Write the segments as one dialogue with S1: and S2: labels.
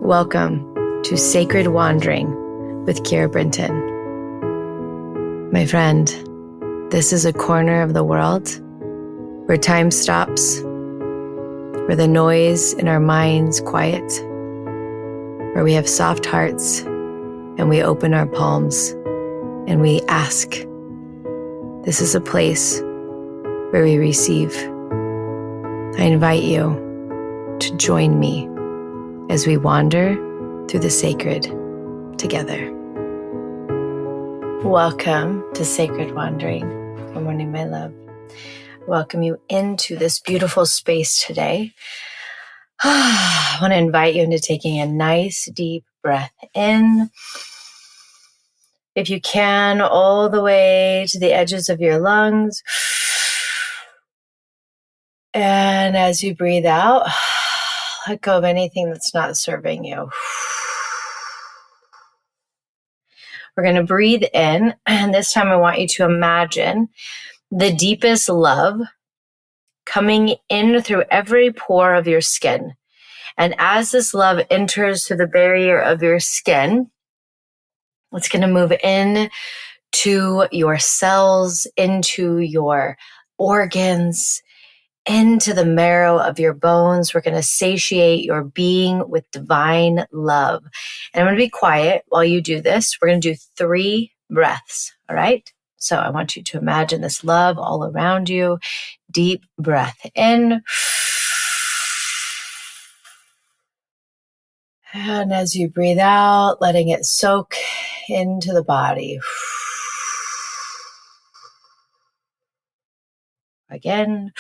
S1: Welcome to Sacred Wandering with Keira. My friend, this is a corner of the world where time stops, where the noise in our minds quiet, where we have soft hearts and we open our palms and we ask. This is a place where we receive. I invite you to join me as we wander through the sacred together. Welcome to Sacred Wandering. Good morning, my love. Welcome you into this beautiful space today. I want to invite you into taking a nice deep breath in. If you can, all the way to the edges of your lungs. And as you breathe out, let go of anything that's not serving you. We're going to breathe in, and this time I want you to imagine the deepest love coming in through every pore of your skin. And as this love enters through the barrier of your skin, it's going to move in to your cells, into your organs, into the marrow of your bones. We're going to satiate your being with divine love. And I'm going to be quiet while you do this. We're going to do 3 breaths, all right? So I want you to imagine this love all around you. Deep breath in. And as you breathe out, letting it soak into the body. Again.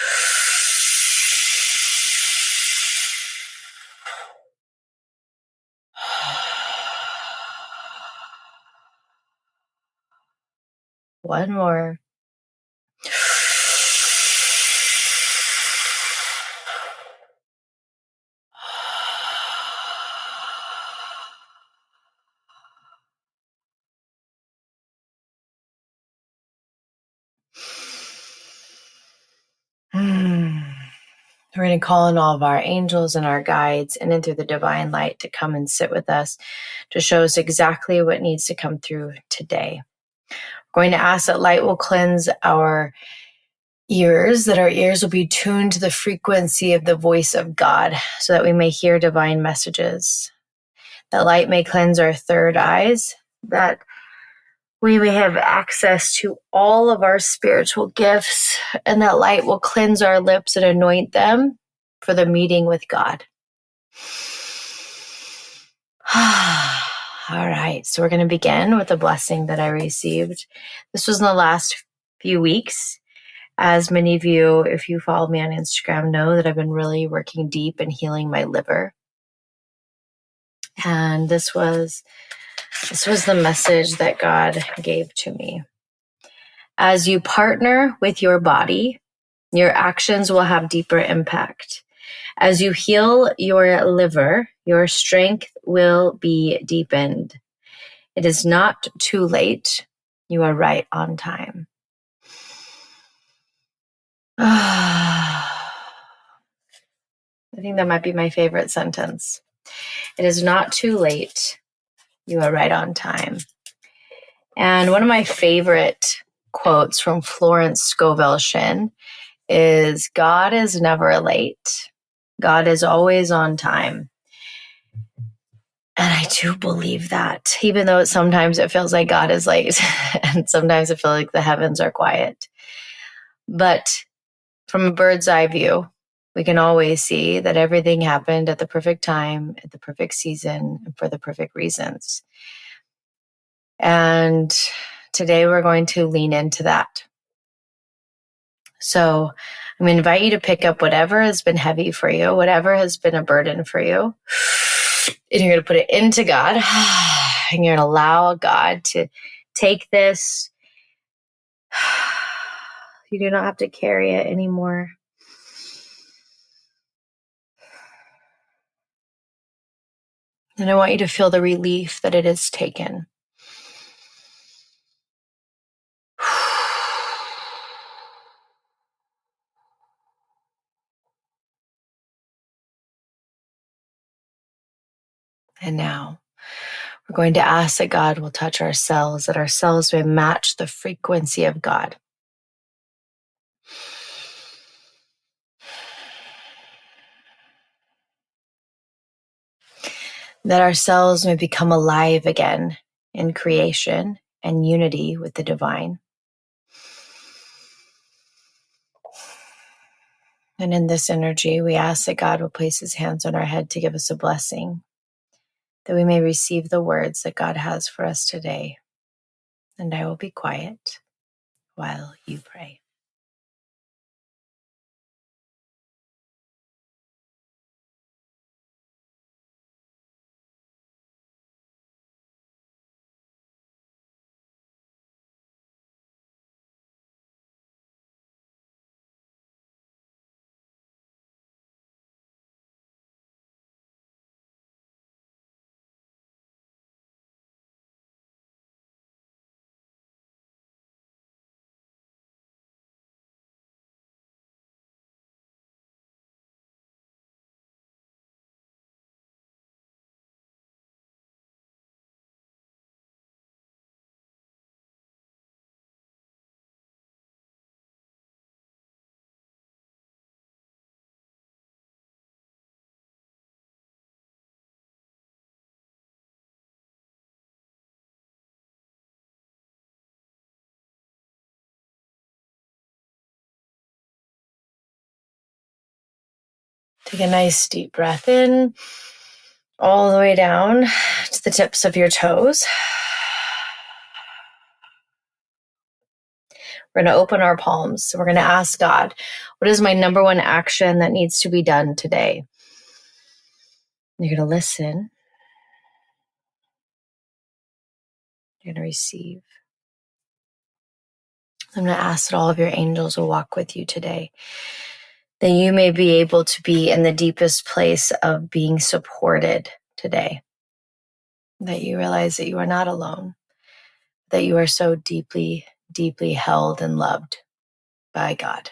S1: One more. We're going to call on all of our angels and our guides and in through the divine light to come and sit with us to show us exactly what needs to come through today. We're going to ask that light will cleanse our ears, that our ears will be tuned to the frequency of the voice of God so that we may hear divine messages. That light may cleanse our third eyes, that we may have access to all of our spiritual gifts, and that light will cleanse our lips and anoint them for the meeting with God. All right, so we're going to begin with a blessing that I received. This was in the last few weeks. As many of you, if you follow me on Instagram, know that I've been really working deep and healing my liver. And this was the message that God gave to me. As you partner with your body, your actions will have deeper impact. As you heal your liver, your strength will be deepened. It is not too late. You are right on time. I think that might be my favorite sentence. It is not too late. You are right on time. And one of my favorite quotes from Florence Scovel Shinn is, God is never late. God is always on time. And I do believe that, even though sometimes it feels like God is late and sometimes I feel like the heavens are quiet. But from a bird's eye view, we can always see that everything happened at the perfect time, at the perfect season, and for the perfect reasons. And today we're going to lean into that. So I'm going to invite you to pick up whatever has been heavy for you, whatever has been a burden for you, and you're going to put it into God, and you're going to allow God to take this. You do not have to carry it anymore. And I want you to feel the relief that it is taken. And now we're going to ask that God will touch our cells, that our cells may match the frequency of God. That our cells may become alive again in creation and unity with the divine. And in this energy, we ask that God will place his hands on our head to give us a blessing, that we may receive the words that God has for us today. And I will be quiet while you pray. Take a nice deep breath in, all the way down to the tips of your toes. We're going to open our palms. So we're going to ask God, what is my number one action that needs to be done today? You're going to listen. You're going to receive. I'm going to ask that all of your angels will walk with you today, that you may be able to be in the deepest place of being supported today, that you realize that you are not alone, that you are so deeply, deeply held and loved by God.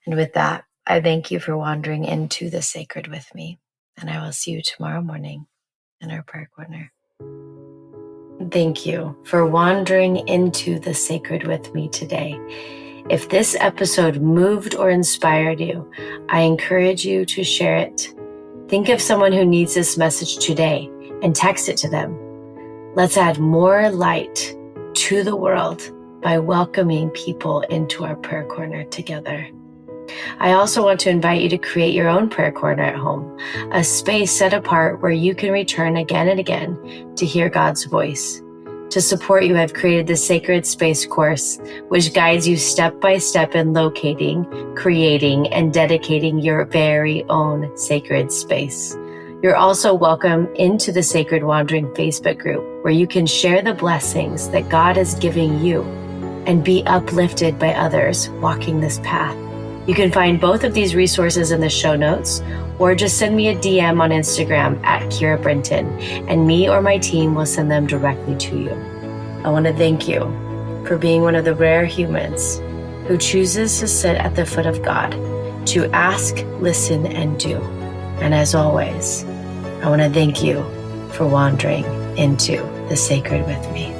S1: And with that, I thank you for wandering into the sacred with me, and I will see you tomorrow morning in our prayer corner. Thank you for wandering into the sacred with me today. If this episode moved or inspired you, I encourage you to share it. Think of someone who needs this message today and text it to them. Let's add more light to the world by welcoming people into our prayer corner together. I also want to invite you to create your own prayer corner at home, a space set apart where you can return again and again to hear God's voice. To support you, I've created the Sacred Space course, which guides you step by step in locating, creating, and dedicating your very own sacred space. You're also welcome into the Sacred Wandering Facebook group, where you can share the blessings that God is giving you and be uplifted by others walking this path. You can find both of these resources in the show notes, or just send me a DM on Instagram at Keira Brinton, and me or my team will send them directly to you. I want to thank you for being one of the rare humans who chooses to sit at the foot of God, to ask, listen, and do. And as always, I want to thank you for wandering into the sacred with me.